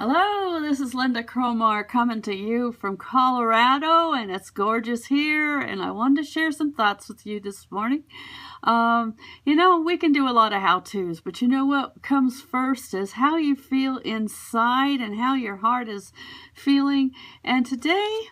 Hello, this is Lynda Cromar coming to you from Colorado, and it's gorgeous here, and I wanted to share some thoughts with you this morning. We can do a lot of how-tos, but you know what comes first is how you feel inside and how your heart is feeling. And today,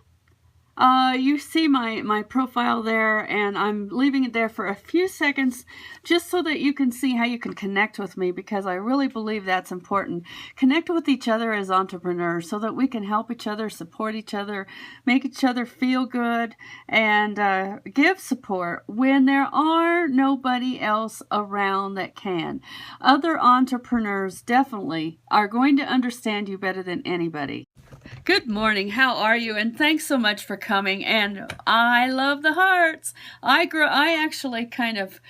you see my profile there, and I'm leaving it there for a few seconds just so that you can see how you can connect with me, because I really believe that's important. Connect with each other as entrepreneurs so that we can help each other, support each other, make each other feel good, and give support when there are nobody else around that can. Other entrepreneurs definitely are going to understand you better than anybody. Good morning. How are you? And thanks so much for coming. And I love the hearts. I actually kind of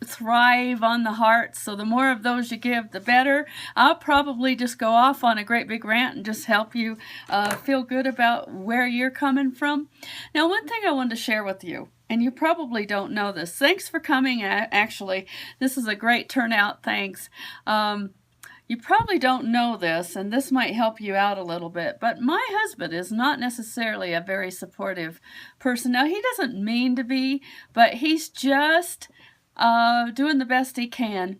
thrive on the hearts. So the more of those you give, the better. I'll probably just go off on a great big rant and just help you feel good about where you're coming from. Now, one thing I wanted to share with you, and you probably don't know this. Thanks for coming. Actually, this is a great turnout. Thanks. You probably don't know this, and this might help you out a little bit, but my husband is not necessarily a very supportive person. Now, he doesn't mean to be, but he's just doing the best he can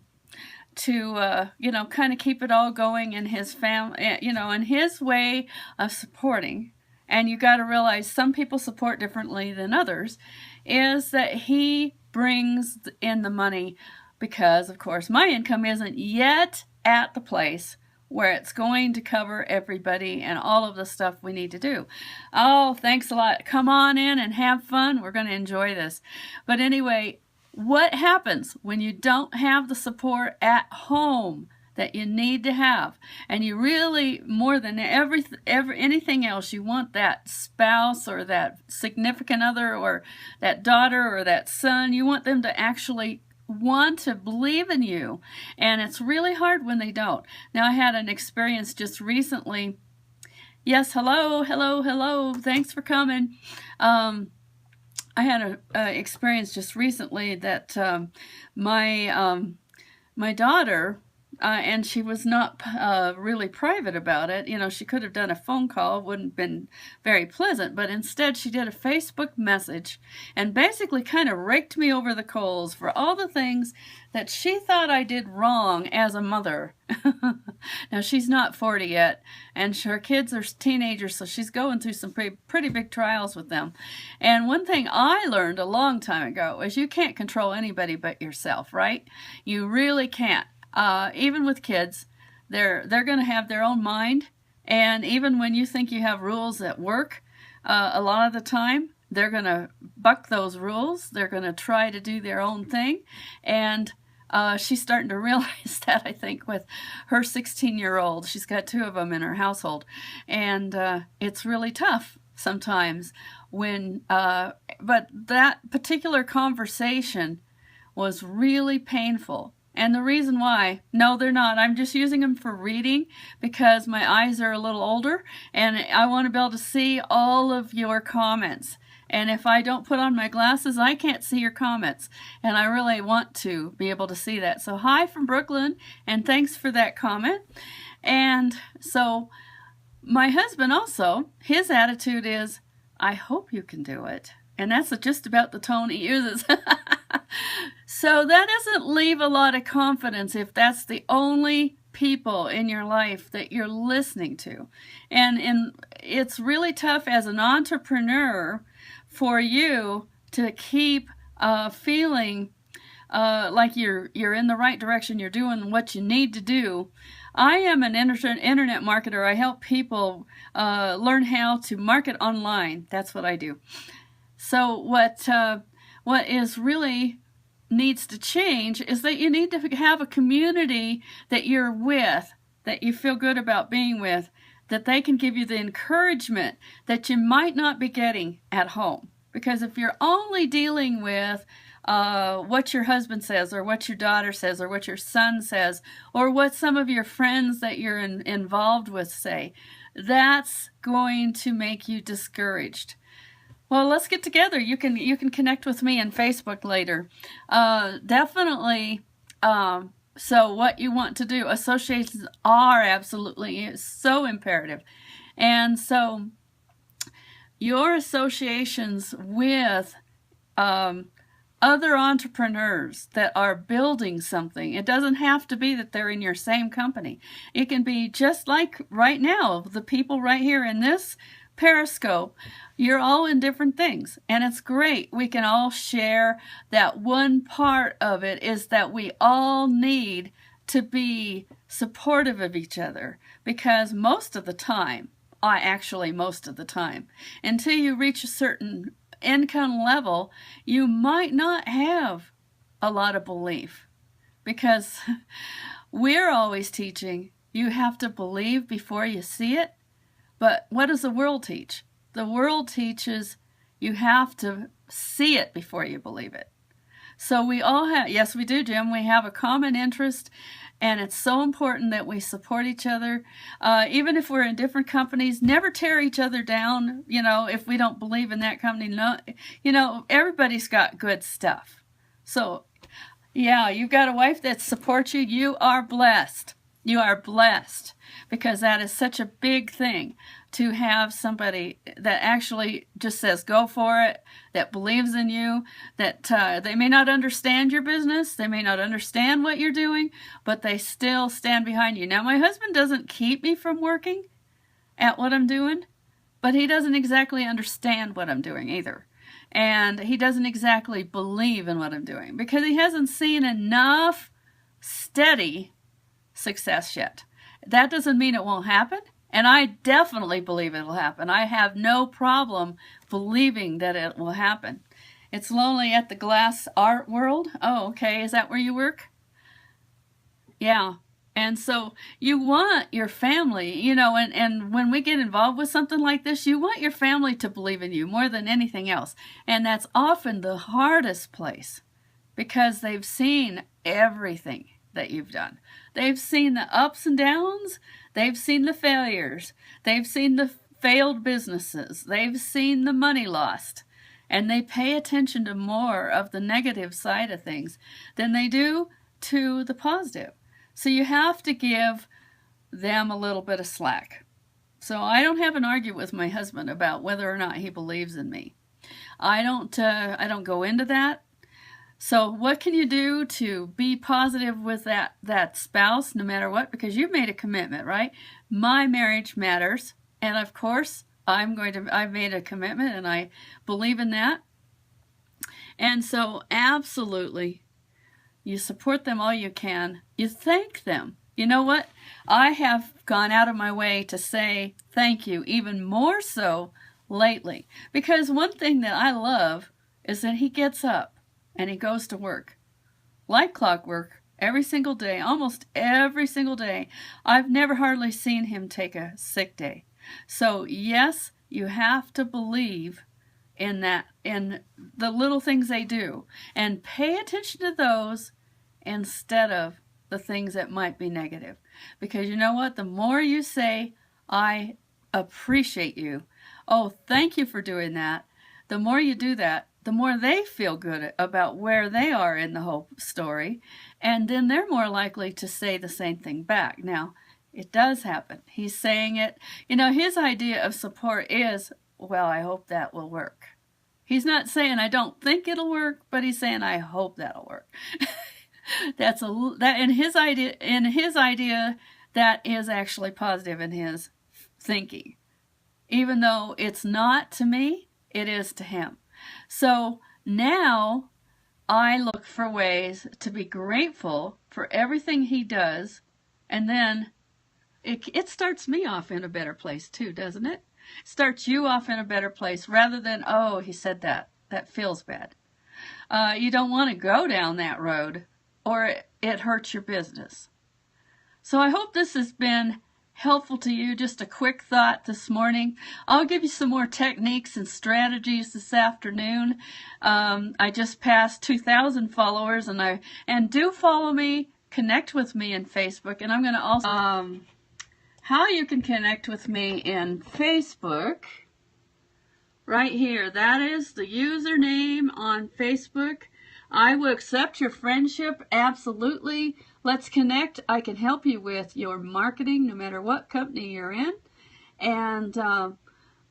to, kind of keep it all going in his family, in his way of supporting. And you got to realize some people support differently than others, is that he brings in the money because, of course, my income isn't yet at the place where it's going to cover everybody and all of the stuff we need to do. Oh, thanks a lot. Come on in and have fun. We're going to enjoy this. But anyway, what happens when you don't have the support at home that you need to have, and you really, more than anything else, you want that spouse or that significant other or that daughter or that son, you want them to actually want to believe in you, and it's really hard when they don't. Now, I had an experience just recently. Yes, hello, thanks for coming. I had an experience just recently that my daughter, and she was not really private about it. She could have done a phone call, wouldn't have been very pleasant, but instead she did a Facebook message and basically kind of raked me over the coals for all the things that she thought I did wrong as a mother. Now, she's not 40 yet, and her kids are teenagers, so she's going through some pretty big trials with them. And one thing I learned a long time ago is you can't control anybody but yourself, right? You really can't. Even with kids, they're going to have their own mind, and even when you think you have rules at work, a lot of the time they're going to buck those rules. They're going to try to do their own thing, and she's starting to realize that, I think, with her 16-year-old. She's got two of them in her household, and it's really tough sometimes when, but that particular conversation was really painful. And the reason why, no, they're not. I'm just using them for reading because my eyes are a little older and I want to be able to see all of your comments. And if I don't put on my glasses, I can't see your comments. And I really want to be able to see that. So hi from Brooklyn, and thanks for that comment. And so my husband also, his attitude is, I hope you can do it. And that's just about the tone he uses. So that doesn't leave a lot of confidence if that's the only people in your life that you're listening to. And it's really tough as an entrepreneur for you to keep feeling like you're in the right direction, you're doing what you need to do. I am an internet marketer. I help people learn how to market online. That's what I do. So what is really needs to change is that you need to have a community that you're with, that you feel good about being with, that they can give you the encouragement that you might not be getting at home. Because if you're only dealing with what your husband says, or what your daughter says, or what your son says, or what some of your friends that you're involved with say, that's going to make you discouraged. Well, let's get together. You can connect with me on Facebook later. Definitely So what you want to do, associations are absolutely so imperative. And so your associations with other entrepreneurs that are building something. It doesn't have to be that they're in your same company. It can be just like right now, the people right here in this Periscope, you're all in different things, and it's great. We can all share that. One part of it is that we all need to be supportive of each other, because most of the time, until you reach a certain income level, you might not have a lot of belief, because we're always teaching you have to believe before you see it. But what does the world teach? The world teaches you have to see it before you believe it. So we all have, yes, we do, Jim, we have a common interest, and it's so important that we support each other. Even if we're in different companies, never tear each other down, if we don't believe in that company. No, everybody's got good stuff. So, yeah, you've got a wife that supports you. You are blessed. You are blessed, because that is such a big thing, to have somebody that actually just says go for it, that believes in you, that they may not understand your business, they may not understand what you're doing, but they still stand behind you. Now, my husband doesn't keep me from working at what I'm doing, but he doesn't exactly understand what I'm doing either. And he doesn't exactly believe in what I'm doing, because he hasn't seen enough steady success yet. That doesn't mean it won't happen, and I definitely believe it will happen. I have no problem believing that it will happen. It's lonely at the Glass Art World. Oh, okay. Is that where you work? Yeah. And so you want your family, and when we get involved with something like this, you want your family to believe in you more than anything else. And that's often the hardest place, because they've seen everything that you've done. They've seen the ups and downs. They've seen the failures. They've seen the failed businesses. They've seen the money lost. And they pay attention to more of the negative side of things than they do to the positive. So you have to give them a little bit of slack. So I don't have an argument with my husband about whether or not he believes in me. I don't go into that. So what can you do to be positive with that spouse, no matter what? Because you've made a commitment, right? My marriage matters. And of course, I've made a commitment, and I believe in that. And so absolutely, you support them all you can. You thank them. You know what? I have gone out of my way to say thank you, even more so lately. Because one thing that I love is that he gets up and he goes to work like clockwork every single day, almost every single day. I've never hardly seen him take a sick day. So yes, you have to believe in that, in the little things they do, and pay attention to those instead of the things that might be negative. Because you know what? The more you say, I appreciate you, oh, thank you for doing that, the more you do that, the more they feel good about where they are in the whole story, and then they're more likely to say the same thing back. Now, it does happen. He's saying it. His idea of support is, well, I hope that will work. He's not saying I don't think it'll work, but he's saying I hope that'll work. In his idea, that is actually positive in his thinking. Even though it's not to me, it is to him. So now I look for ways to be grateful for everything he does, and then it starts me off in a better place too, doesn't it? It starts you off in a better place, rather than, oh, he said that. That feels bad. You don't want to go down that road, or it hurts your business. So I hope this has been helpful to you. Just a quick thought this morning. I'll give you some more techniques and strategies this afternoon. I just passed 2,000 followers, and do follow me, connect with me in Facebook, and I'm going to also how you can connect with me in Facebook. Right here, that is the username on Facebook. I will accept your friendship, absolutely. Let's connect. I can help you with your marketing no matter what company you're in. And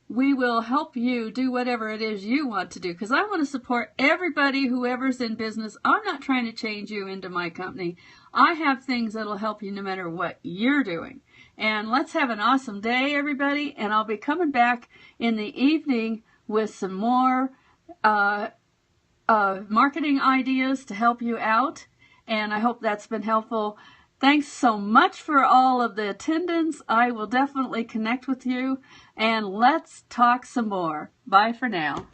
we will help you do whatever it is you want to do, because I want to support everybody, whoever's in business. I'm not trying to change you into my company. I have things that'll help you no matter what you're doing. And let's have an awesome day, everybody. And I'll be coming back in the evening with some more marketing ideas to help you out. And I hope that's been helpful. Thanks so much for all of the attendance. I will definitely connect with you, and let's talk some more. Bye for now.